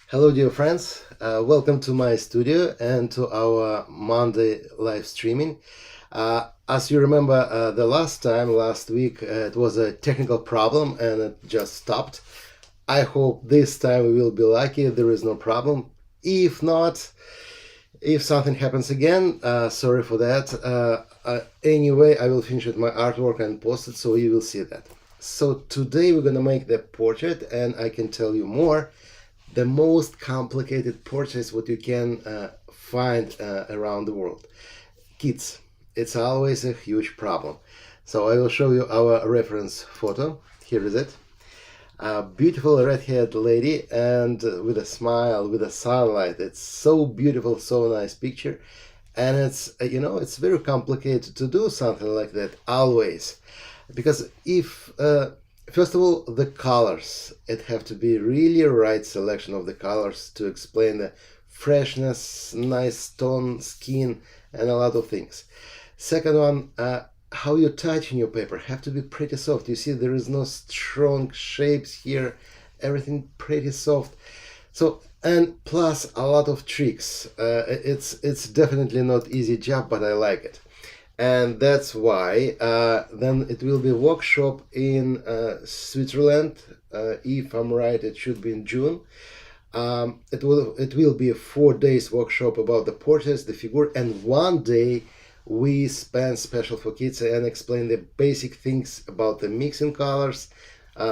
Hello, dear friends. Welcome to my studio and to our Monday live streaming. As you remember, last week, it was a technical problem and it just stopped. I hope this time we will be lucky. There is no problem. If not, if something happens again, sorry for that. Anyway, I will finish with my artwork and post it, so you will see that. So today we're gonna make the portrait, and I can tell you more. The most complicated portraits what you can find around the world. Kids, it's always a huge problem. So I will show you our reference photo. Here is it. A beautiful redhead lady and with a smile, with a sunlight. It's so beautiful, so nice picture. And it's, it's very complicated to do something like that always. Because if first of all, the colors. It have to be really right selection of the colors to explain the freshness, nice tone, skin, and a lot of things. Second one, how you touch in your paper have to be pretty soft. You see, there is no strong shapes here. Everything pretty soft. So, and plus a lot of tricks. It's definitely not easy job, but I like it. And that's why then it will be workshop in Switzerland. If I'm right, it should be in June. It will be a 4 days workshop about the portraits, the figure, and 1 day we spend special for kids and explain the basic things about the mixing colors,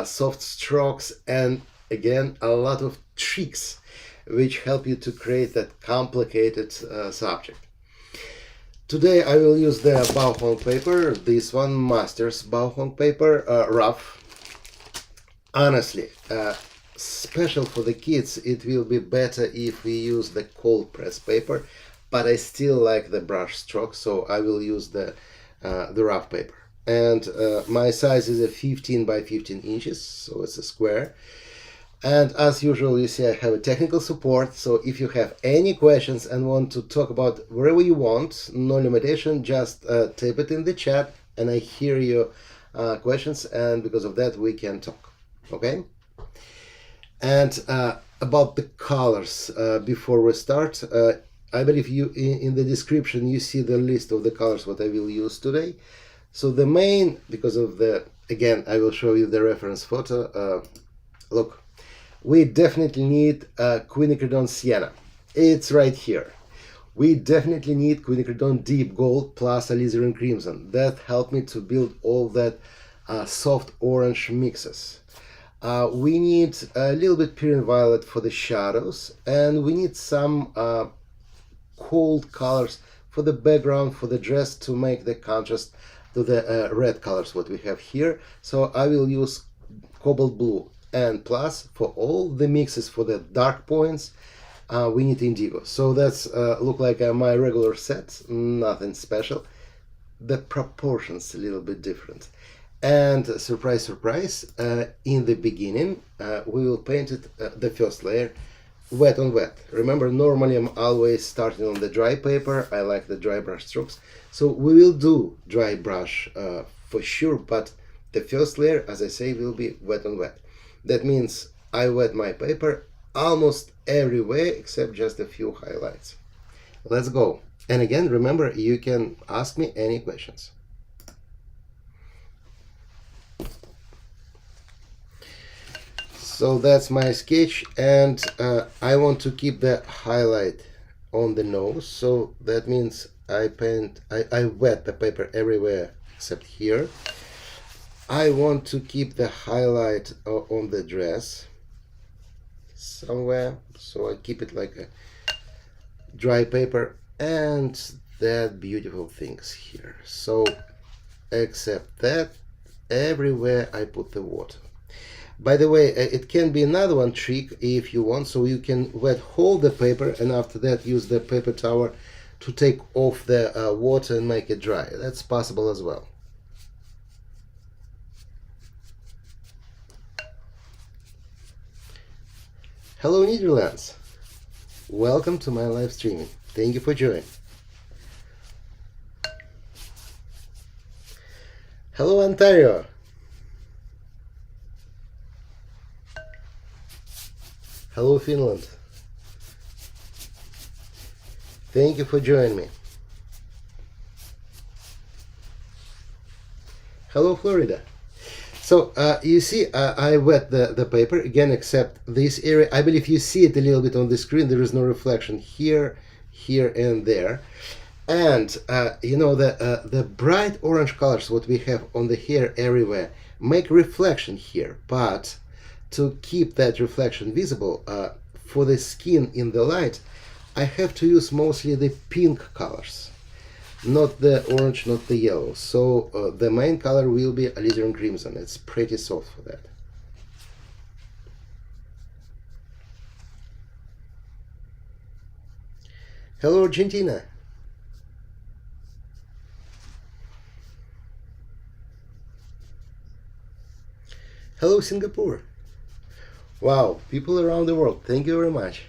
soft strokes, and again a lot of tricks which help you to create that complicated subject. Today I will use the Baohong paper, this one, Masters Baohong paper, rough. Honestly, special for the kids, it will be better if we use the cold press paper, but I still like the brush stroke, so I will use the rough paper. And my size is a 15 by 15 inches, so it's a square. And as usual, you see I have a technical support, so if you have any questions and want to talk about wherever you want, no limitation, just type it in the chat and I hear your questions, and because of that we can talk, okay? And about the colors, before we start, I believe you in the description you see the list of the colors what I will use today. So the main, because of the, again, I will show you the reference photo. Look. We definitely need Quinacridone Sienna. It's right here. We definitely need Quinacridone Deep Gold plus Alizarin Crimson. That helped me to build all that soft orange mixes. We need a little bit Pyrrol Violet for the shadows, and we need some cold colors for the background, for the dress, to make the contrast to the red colors what we have here. So I will use Cobalt Blue. And plus, for all the mixes for the dark points, we need Indigo. So that's look like my regular set, nothing special. The proportions a little bit different. And surprise, surprise, in the beginning, we will paint it, the first layer, wet on wet. Remember, normally I'm always starting on the dry paper. I like the dry brush strokes. So we will do dry brush for sure, but the first layer, as I say, will be wet on wet. That means I wet my paper almost everywhere except just a few highlights. Let's go. And again, remember, you can ask me any questions. So that's my sketch, and I want to keep the highlight on the nose. So that means I wet the paper everywhere except here. I want to keep the highlight on the dress somewhere, so I keep it like a dry paper, and that beautiful things here. So except that, everywhere I put the water. By the way, it can be another one trick if you want, so you can wet whole the paper and after that use the paper towel to take off the water and make it dry. That's possible as well. Hello Netherlands, welcome to my live streaming. Thank you for joining. Hello Ontario. Hello Finland. Thank you for joining me. Hello, Florida. So you see, I wet the paper again, except this area. I believe you see it a little bit on the screen. There is no reflection here, here, and there. And you know, the bright orange colors what we have on the hair everywhere make reflection here, but to keep that reflection visible for the skin in the light, I have to use mostly the pink colors, not the orange, not the yellow. So the main color will be Alizarin Crimson. It's pretty soft for that. Hello, Argentina. Hello, Singapore. Wow, people around the world, thank you very much.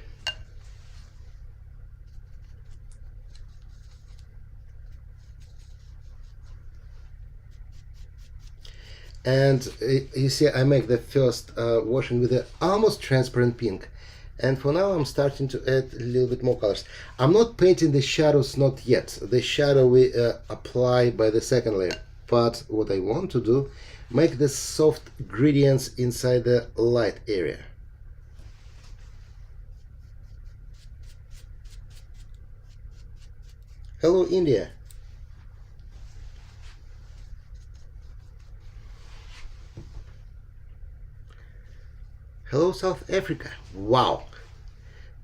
And you see, I make the first washing with an almost transparent pink. And for now, I'm starting to add a little bit more colors. I'm not painting the shadows, not yet. The shadow we apply by the second layer. But what I want to do, make the soft gradients inside the light area. Hello, India. Hello, South Africa. Wow.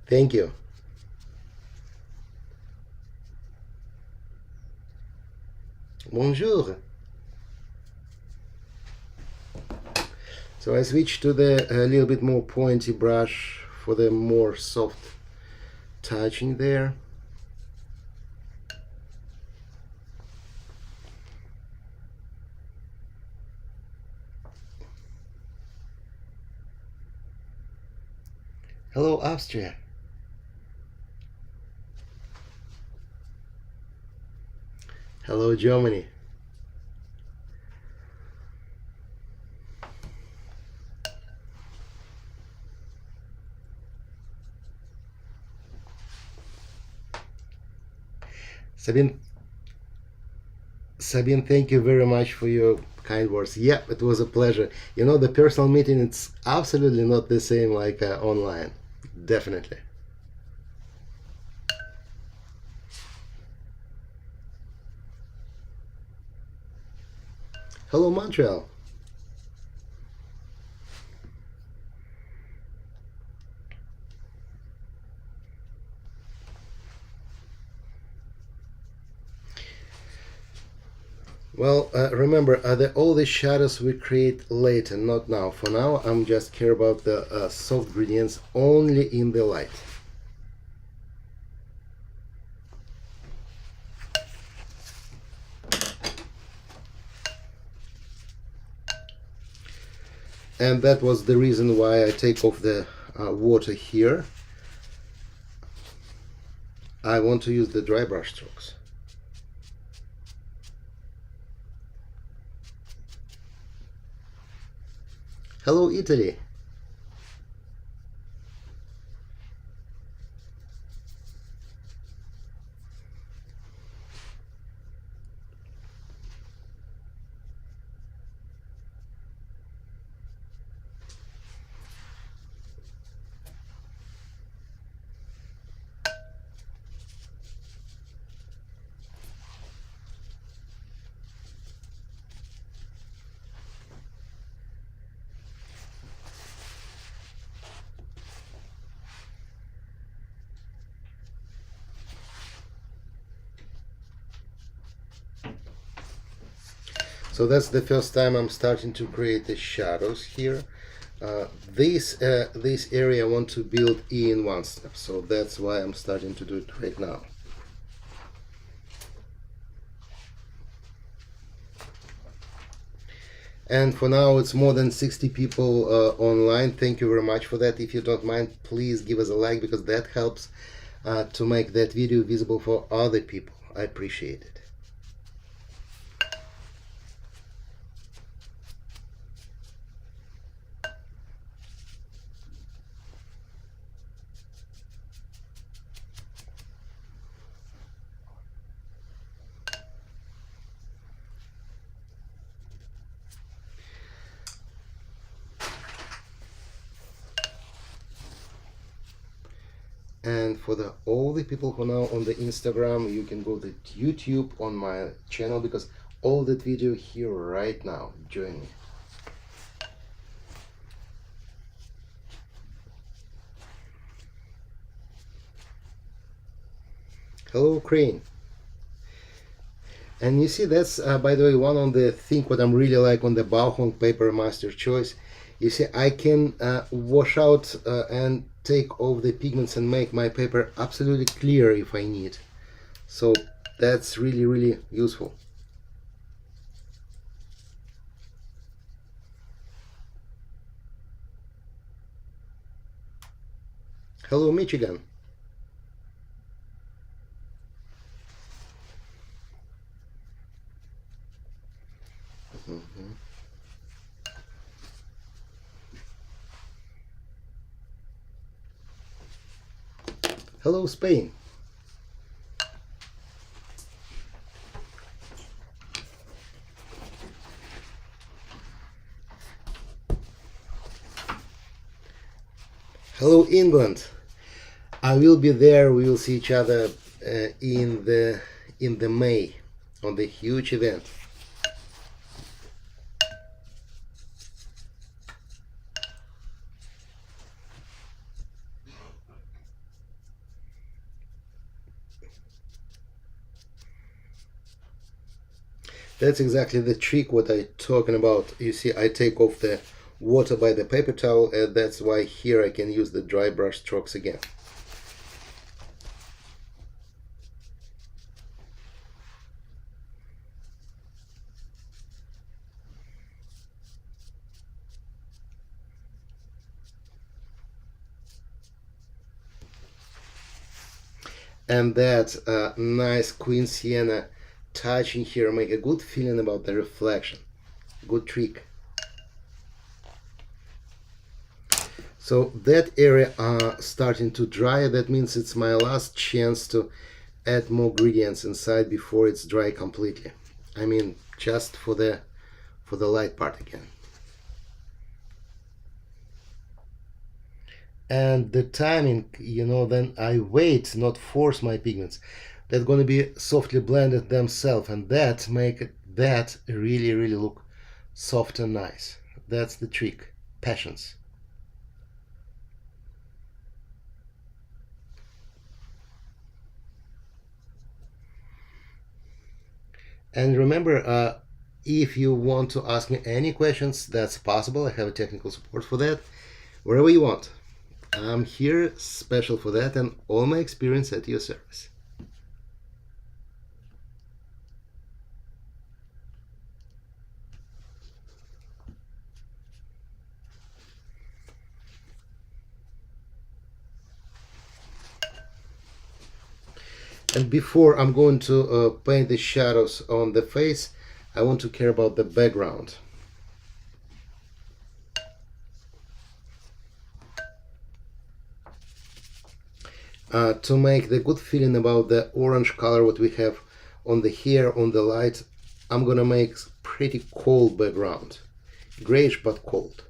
Thank you. Bonjour. So I switch to the a little bit more pointy brush for the more soft touching there. Hello, Austria. Hello, Germany. Sabine, thank you very much for your kind words. Yeah, it was a pleasure. You know, the personal meeting, it's absolutely not the same like online. Definitely. Hello, Montreal. Well, remember, all the shadows we create later, not now. For now, I'm just care about the soft gradients only in the light. And that was the reason why I take off the water here. I want to use the dry brush strokes. Hello, Italy. So that's the first time I'm starting to create the shadows here. This area I want to build in one step, so that's why I'm starting to do it right now. And for now, it's more than 60 people online. Thank you very much for that. If you don't mind, please give us a like, because that helps to make that video visible for other people. I appreciate it. And for all the people who are now on the Instagram, you can go to YouTube on my channel, because all that video here right now. Join me. Hello, Crane. And you see, that's by the way, one of the things what I'm really like on the Baohong Paper Master Choice. You see, I can wash out and take off the pigments and make my paper absolutely clear if I need. So that's really, really useful. Hello, Michigan. Hello, Spain. Hello, England. I will be there. We will see each other in the May on the huge event. That's exactly the trick what I talking about. You see, I take off the water by the paper towel, and that's why here I can use the dry brush strokes again. And that nice Queen Sienna touching here make a good feeling about the reflection. Good trick. So that area starting to dry. That means it's my last chance to add more ingredients inside before it's dry completely. I mean, just for the light part again. And the timing, you know, then I wait, not force my pigments. They're going to be softly blended themselves, and that make that really, really look soft and nice. That's the trick. Patience. And remember, if you want to ask me any questions, that's possible. I have a technical support for that. Wherever you want. I'm here special for that, and all my experience at your service. And before I'm going to paint the shadows on the face, I want to care about the background. To make the good feeling about the orange color what we have on the hair, on the light, I'm gonna make pretty cold background. Grayish but cold.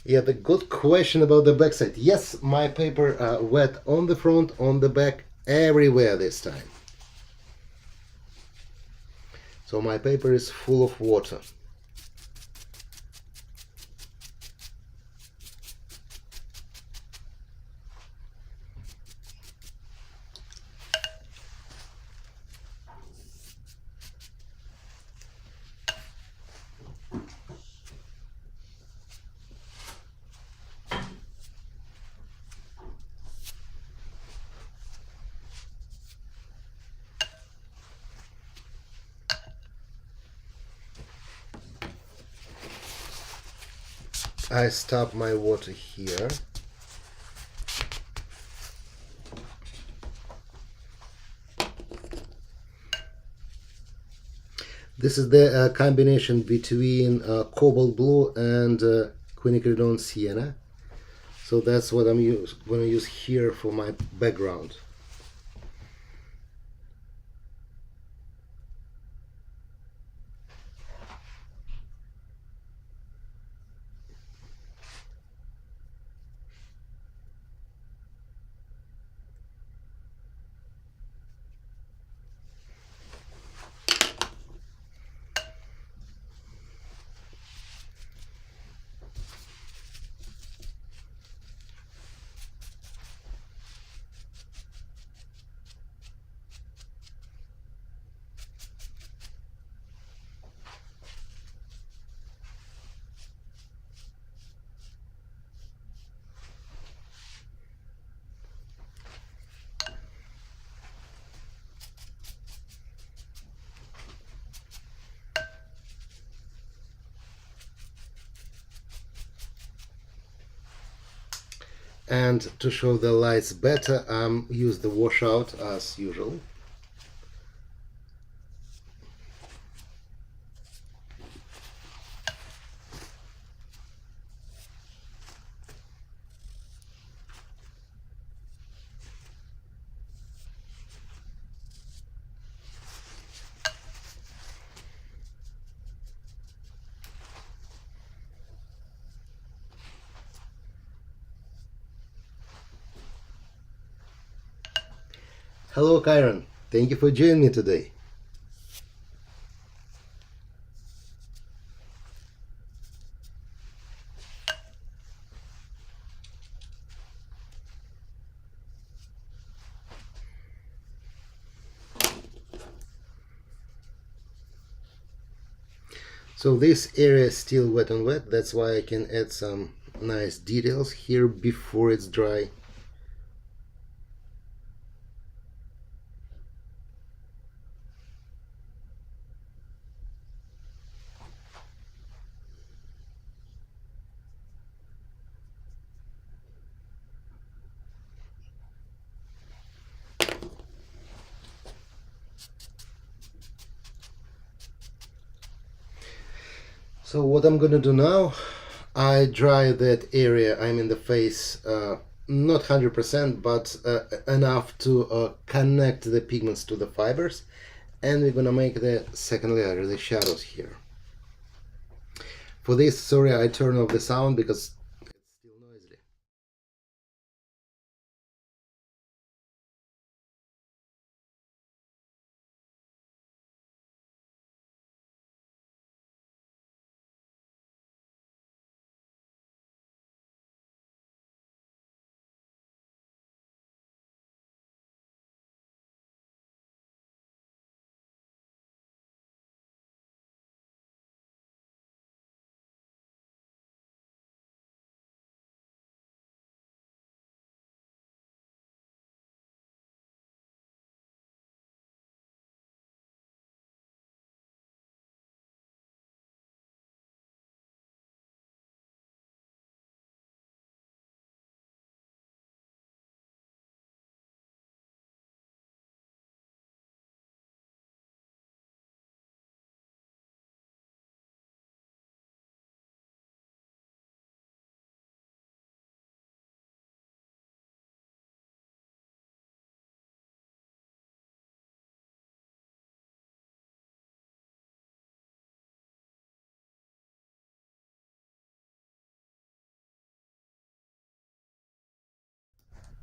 Yeah, the good question about the backside. Yes, my paper wet on the front, on the back, everywhere this time. So my paper is full of water. I stop my water here. This is the combination between Cobalt Blue and Quinacridone Sienna. So that's what I'm going to use here for my background. And to show the lights better, use the washout as usual. Hello, Kyron. Thank you for joining me today. So this area is still wet and wet. That's why I can add some nice details here before it's dry. So what I'm gonna do now, I dry that area, I mean the face, not 100%, but enough to connect the pigments to the fibers, and we're gonna make the second layer, the shadows here. For this, sorry, I turn off the sound because it's still noisy.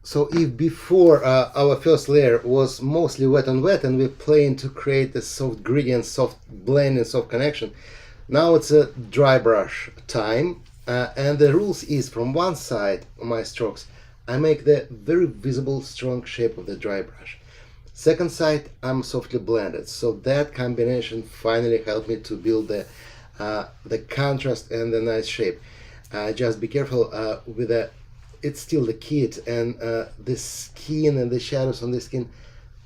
So if before our first layer was mostly wet and wet and we're playing to create a soft gradient, soft blend and soft connection, now it's a dry brush time, and the rules is from one side of my strokes I make the very visible strong shape of the dry brush. Second side I'm softly blended, so that combination finally helped me to build the contrast and the nice shape. Just be careful with the, it's still the kit, and the skin and the shadows on the skin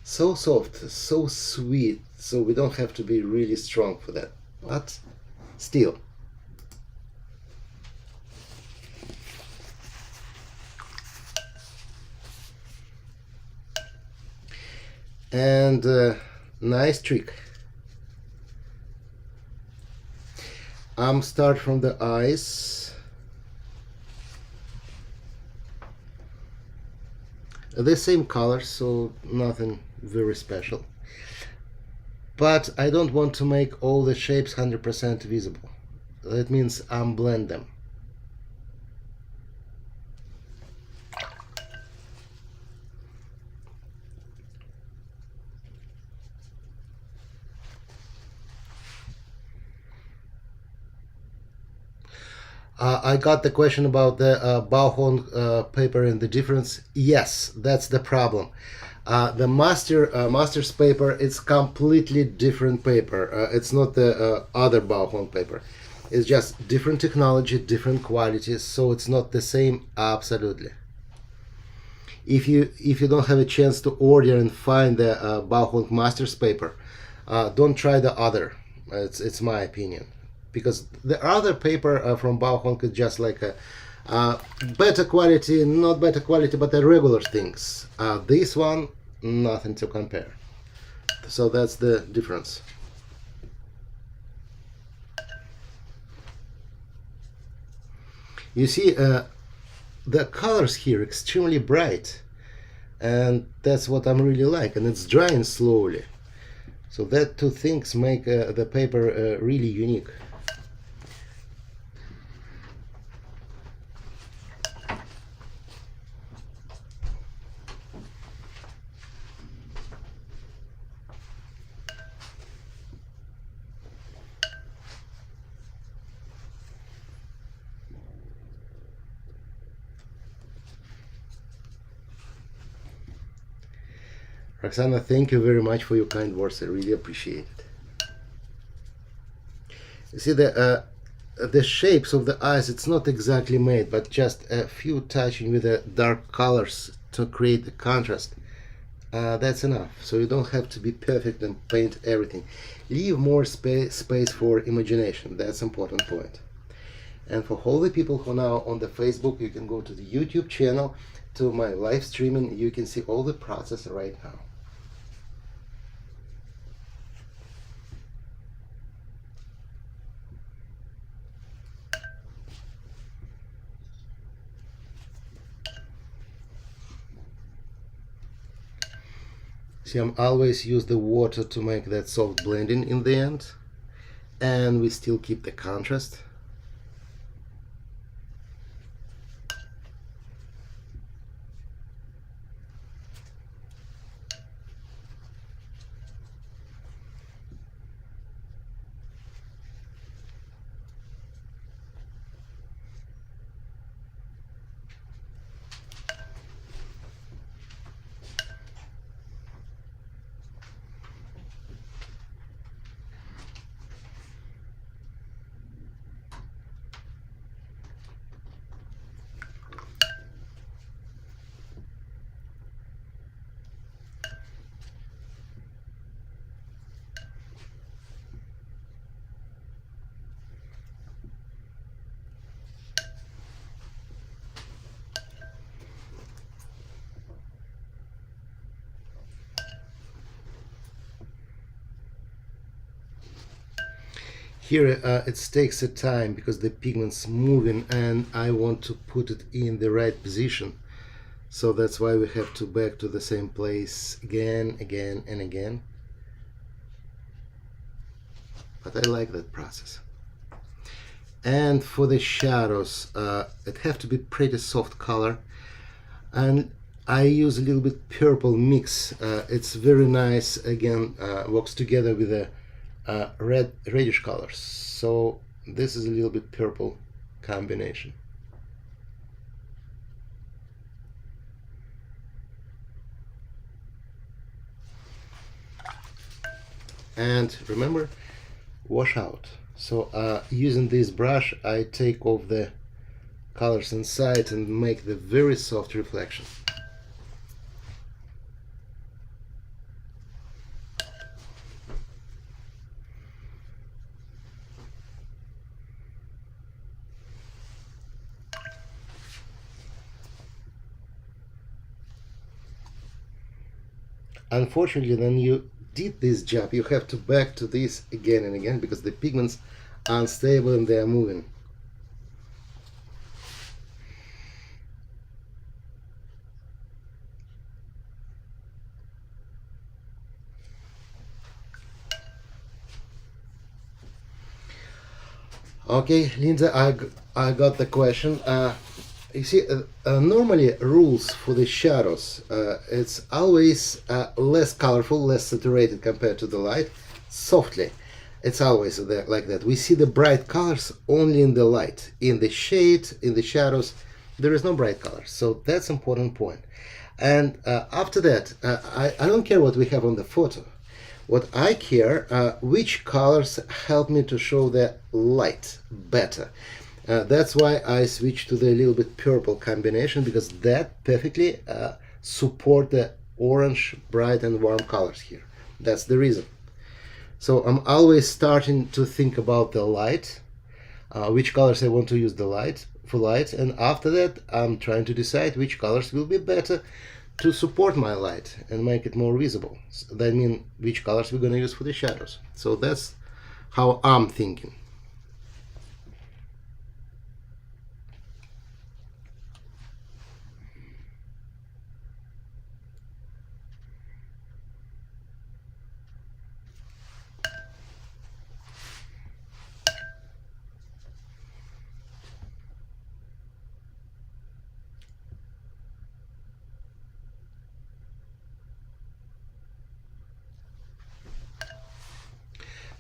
so soft, so sweet, so we don't have to be really strong for that, but still. And nice trick, start from the eyes. The same colors, so nothing very special. But I don't want to make all the shapes 100% visible. That means unblend them. I got the question about the Baohong paper and the difference. Yes, that's the problem. The master's paper, it's completely different paper. It's not the other Baohong paper. It's just different technology, different qualities, so it's not the same absolutely. If you don't have a chance to order and find the Baohong Masters paper, don't try the other. It's my opinion, because the other paper from Baohong is just like a better quality, not better quality, but the regular things. This one, nothing to compare. So that's the difference. You see, the colors here extremely bright, and that's what I'm really like, and it's drying slowly. So that two things make the paper really unique. Roxana, thank you very much for your kind words. I really appreciate it. You see, the shapes of the eyes, it's not exactly made, but just a few touching with the dark colors to create the contrast. That's enough. So you don't have to be perfect and paint everything. Leave more space for imagination. That's an important point. And for all the people who are now on the Facebook, you can go to the YouTube channel, to my live streaming. You can see all the process right now. See, I'm always use the water to make that soft blending in the end, and we still keep the contrast. Here it takes a time because the pigment's moving and I want to put it in the right position. So that's why we have to back to the same place again and again. But I like that process. And for the shadows, it have to be pretty soft color. And I use a little bit purple mix. It's very nice, again, works together with the reddish colors, so this is a little bit purple combination. And remember, wash out. So using this brush, I take off the colors inside and make the very soft reflection. Unfortunately, when you did this job, you have to back to this again and again because the pigments are unstable and they are moving. Okay, Linda, I got the question. You see, normally rules for the shadows, it's always less colorful, less saturated compared to the light, softly. It's always like that. We see the bright colors only in the light. In the shade, in the shadows, there is no bright colors. So that's an important point. And after that, I don't care what we have on the photo. What I care, which colors help me to show the light better. That's why I switched to the little bit purple combination, because that perfectly support the orange, bright and warm colors here. That's the reason. So I'm always starting to think about the light, which colors I want to use the light for light, and after that I'm trying to decide which colors will be better to support my light and make it more visible. So that means which colors we're going to use for the shadows. So that's how I'm thinking.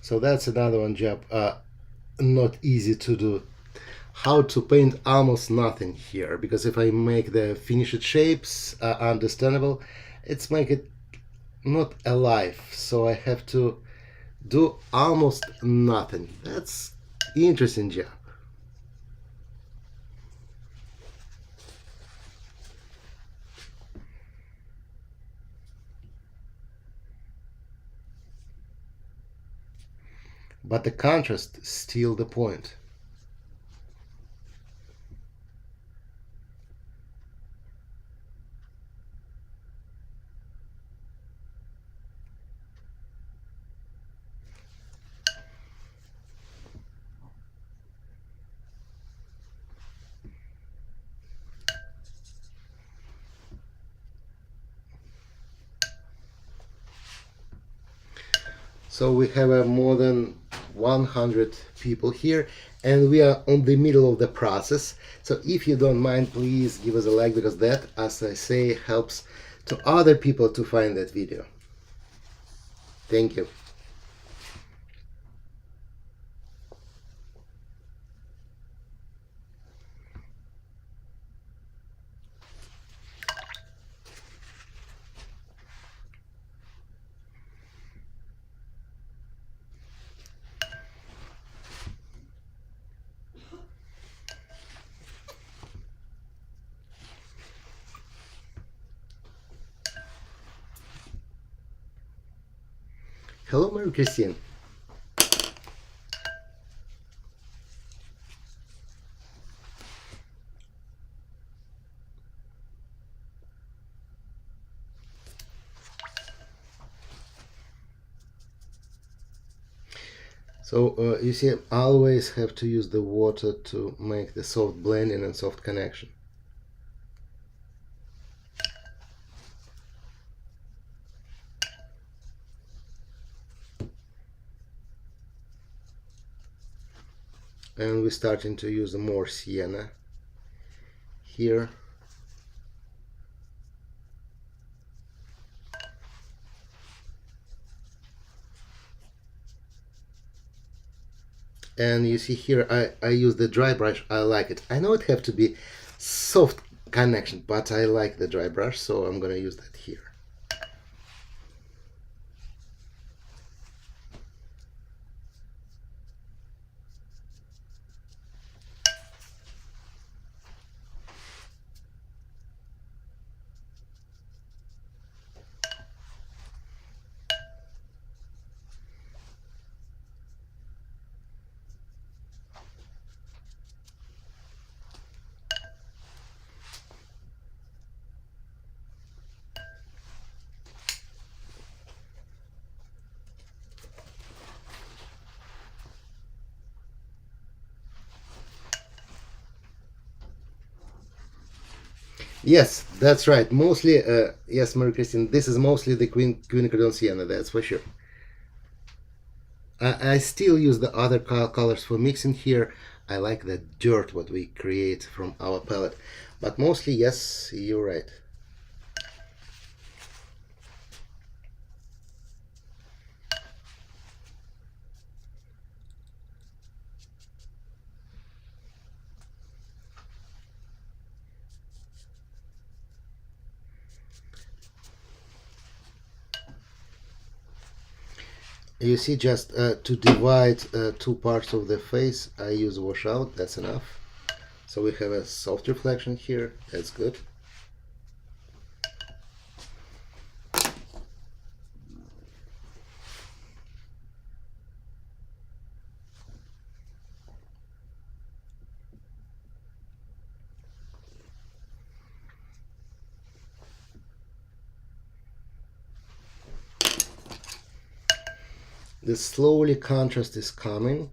So that's another one job, not easy to do. How to paint almost nothing here, because if I make the finished shapes understandable, it's make it not alive. So I have to do almost nothing. That's interesting job. But the contrast still the point. So we have more than 100 people here, and we are on the middle of the process. So if you don't mind, please give us a like, because that, as I say, helps to other people to find that video. Thank you. Hello, Mary Christine. So you see, I always have to use the water to make the soft blending and soft connection. And we're starting to use more Sienna here. And you see here, I use the dry brush. I like it. I know it have to be soft connection, but I like the dry brush, so I'm gonna use that here. Yes, that's right. Mostly, yes, Mary Christine, this is mostly the Quinacridone Sienna, that's for sure. I still use the other colors for mixing here. I like the dirt what we create from our palette, but mostly, yes, you're right. You see, just to divide two parts of the face, I use washout. That's enough. So we have a soft reflection here. That's good. The slowly contrast is coming.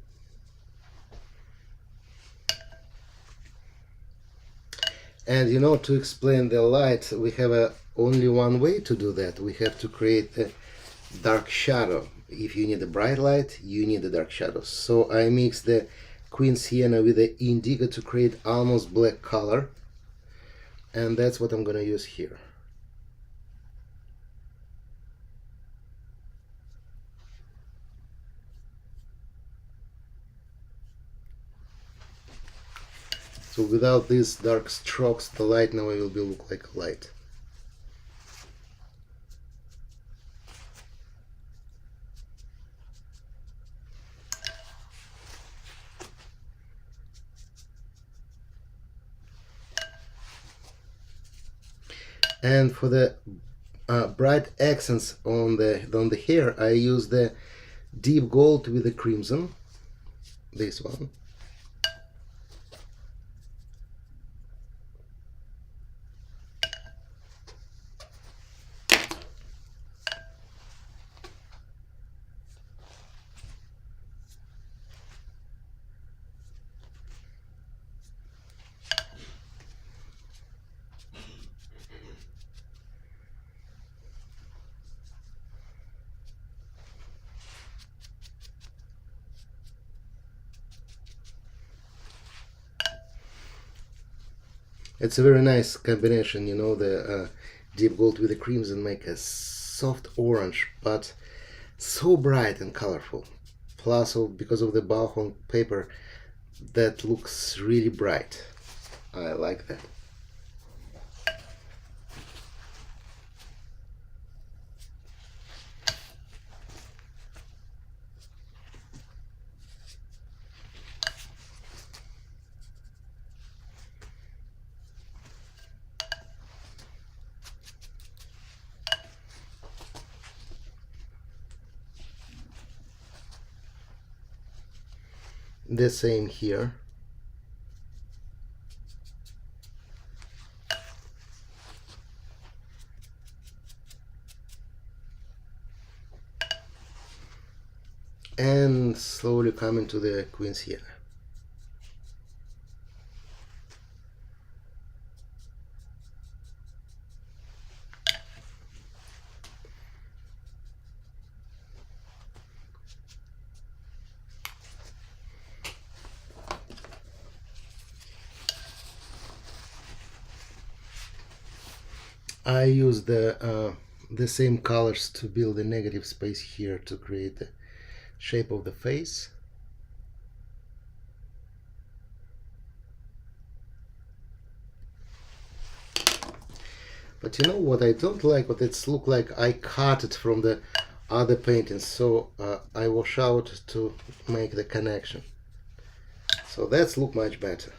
And you know, to explain the light, we have only one way to do that. We have to create a dark shadow. If you need a bright light, you need a dark shadow. So I mix the Queen Sienna with the Indigo to create almost black color. And that's what I'm gonna use here. So without these dark strokes, the light now will be look like light. And for the bright accents on the hair, I use the deep gold with the crimson. This one. It's a very nice combination, you know, the deep gold with the crimson make a soft orange, but so bright and colorful. Plus, because of the Baohong paper, that looks really bright. I like that. The same here. And slowly coming to the Queen Sienna. I use the same colors to build a negative space here to create the shape of the face. But you know what I don't like? What it's look like I cut it from the other paintings, so I wash out to make the connection. So that's look much better.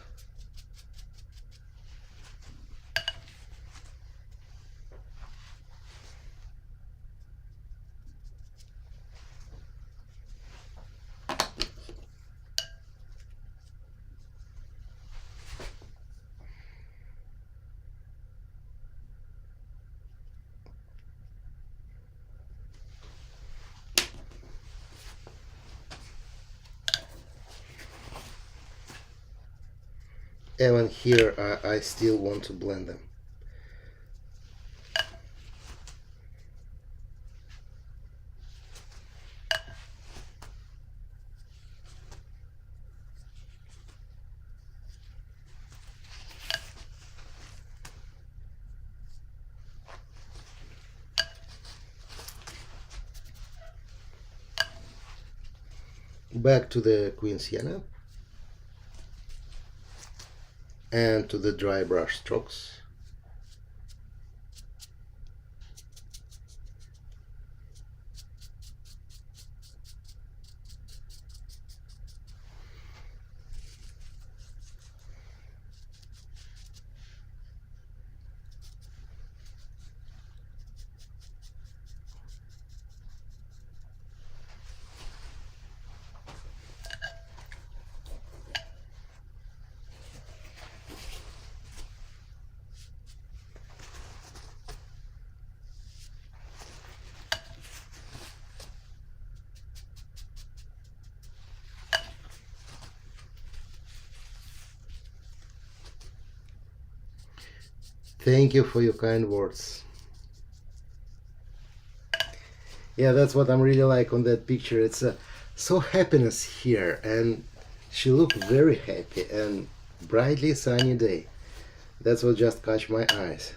Even here I still want to blend them. back to the Queen Sienna and to the dry brush strokes. Thank you for your kind words. Yeah, that's what I'm really like on that picture. It's so happiness here, and she looked very happy and brightly sunny day. That's what just caught my eyes.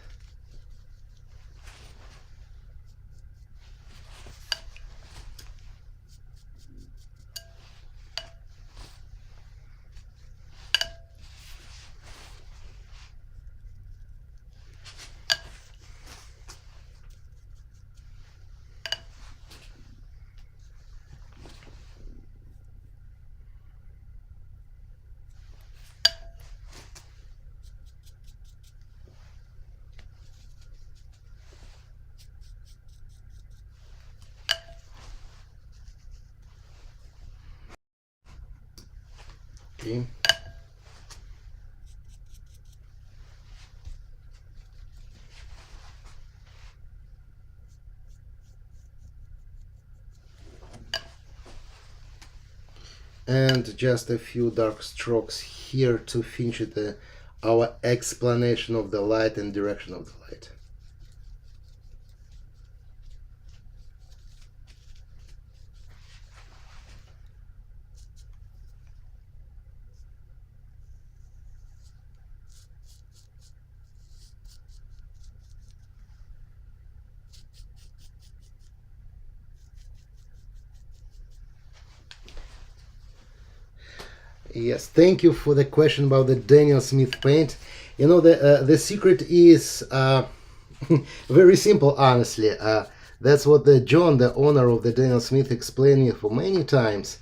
Okay. And just a few dark strokes here to finish it, our explanation of the light and direction of the light. Yes, thank you for the question about the Daniel Smith paint. You know, the secret is very simple, honestly. That's what the John, the owner of the Daniel Smith, explained me for many times.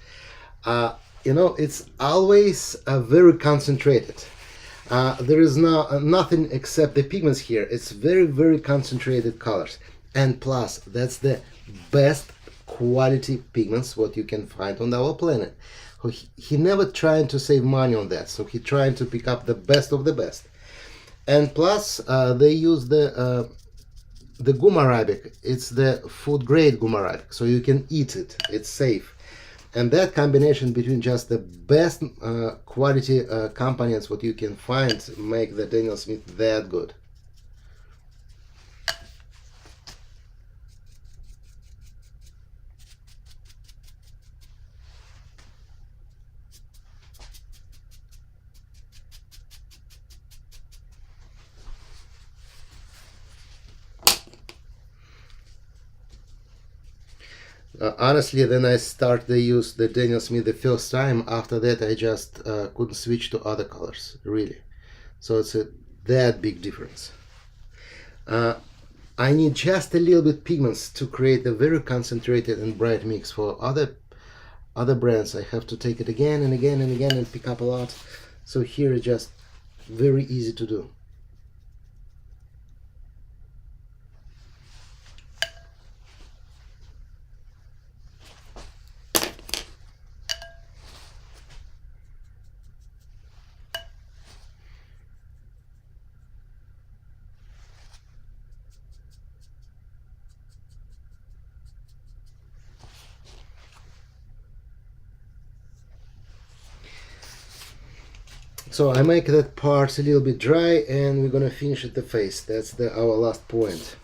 You know, it's always very concentrated. There is nothing except the pigments here. It's very concentrated colors, and plus that's the best quality pigments what you can find on our planet. He never trying to save money on that, so he trying to pick up the best of the best. And plus they use the gum arabic. It's the food grade gum arabic, so you can eat it. It's safe. And that combination between just the best quality components what you can find make the Daniel Smith that good. Honestly, then I started to use the Daniel Smith the first time. After that, I just couldn't switch to other colors, really. So it's that big difference. I need just a little bit pigments to create a very concentrated and bright mix. For other brands, I have to take it again and again and again and pick up a lot. So here it's just very easy to do. So I make that part a little bit dry, and we're gonna finish at the face. That's our last point.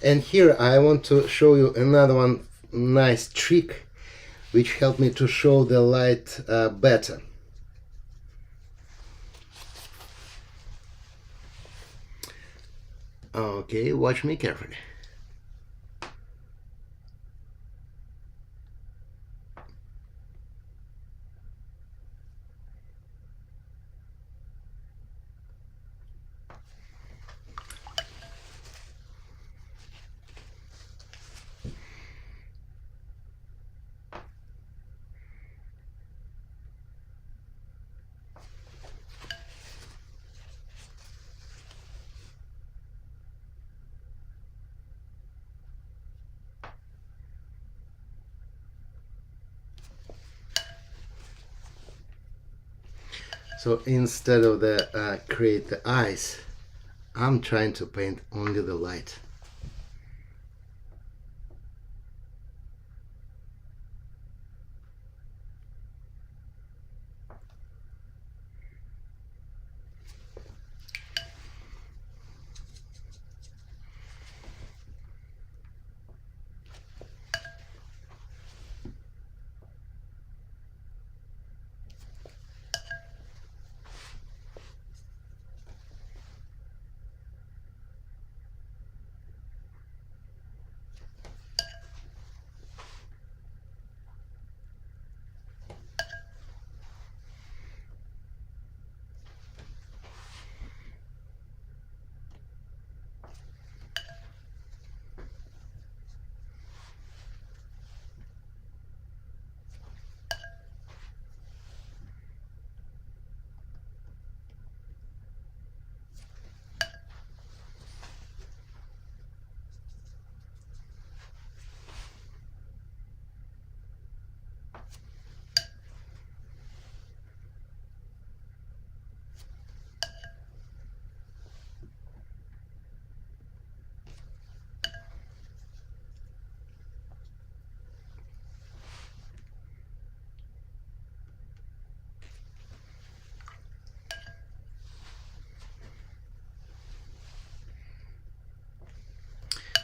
And here I want to show you another one nice trick which helped me to show the light better. Okay, watch me carefully. So instead of the create the eyes, I'm trying to paint only the light.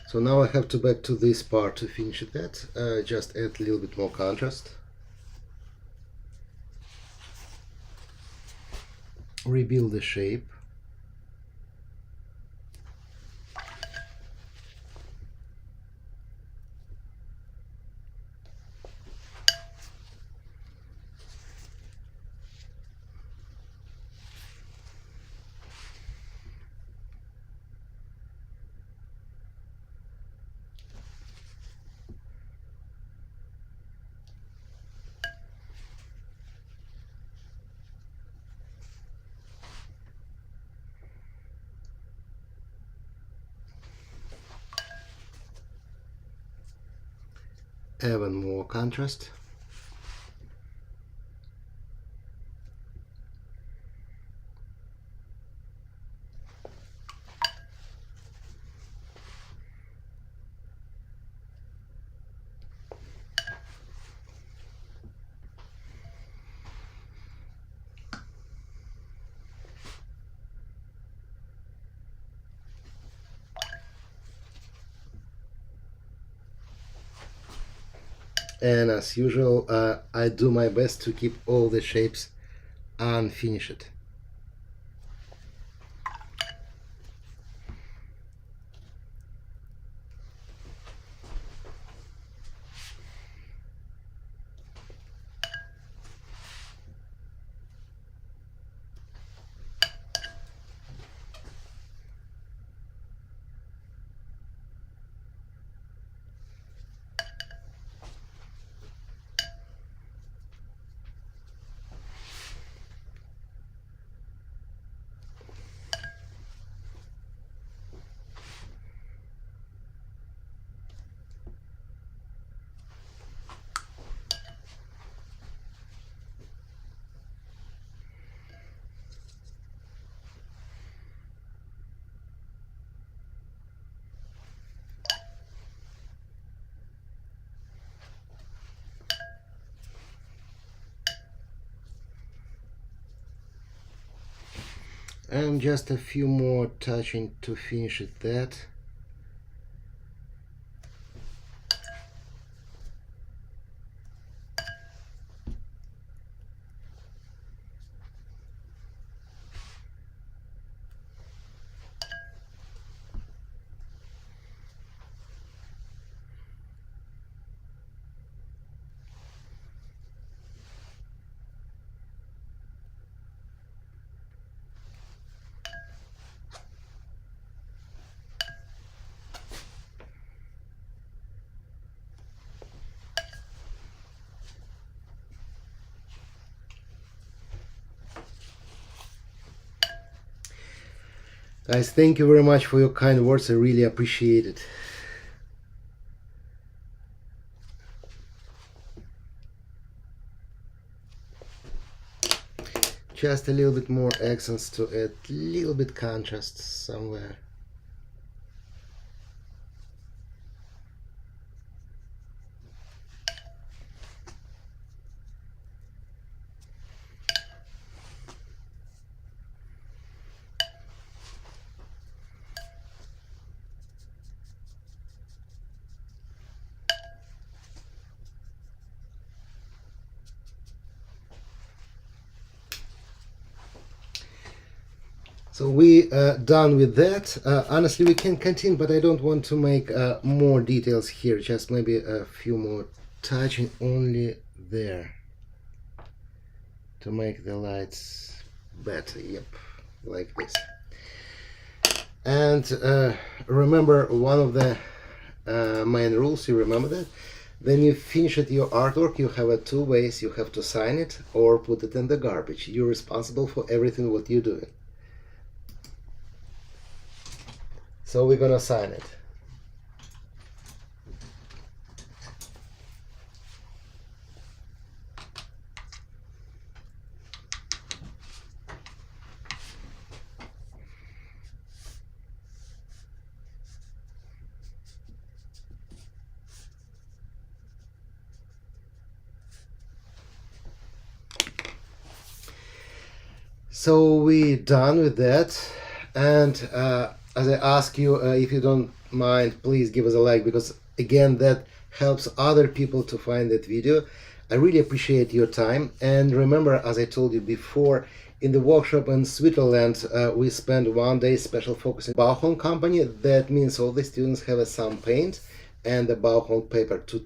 So now I have to back to this part to finish that. Just add a little bit more contrast. Rebuild the shape. Even more contrast. And as usual, I do my best to keep all the shapes unfinished. And just a few more touching to finish it that. Guys, thank you very much for your kind words. I really appreciate it. Just a little bit more accents to add a little bit contrast somewhere. So we done with that. Honestly, we can continue, but I don't want to make more details here. Just maybe a few more touching only there to make the lights better. Yep, like this. And remember one of the main rules. You remember that? When you finish your artwork, you have two ways. You have to sign it or put it in the garbage. You're responsible for everything what you're doing. So we're gonna sign it. So we're done with that, and as I ask you, if you don't mind, please give us a like, because again that helps other people to find that video. I really appreciate your time, and remember, as I told you before, in the workshop in Switzerland we spent 1 day special focusing Baohong company. That means all the students have some paint and the Baohong paper to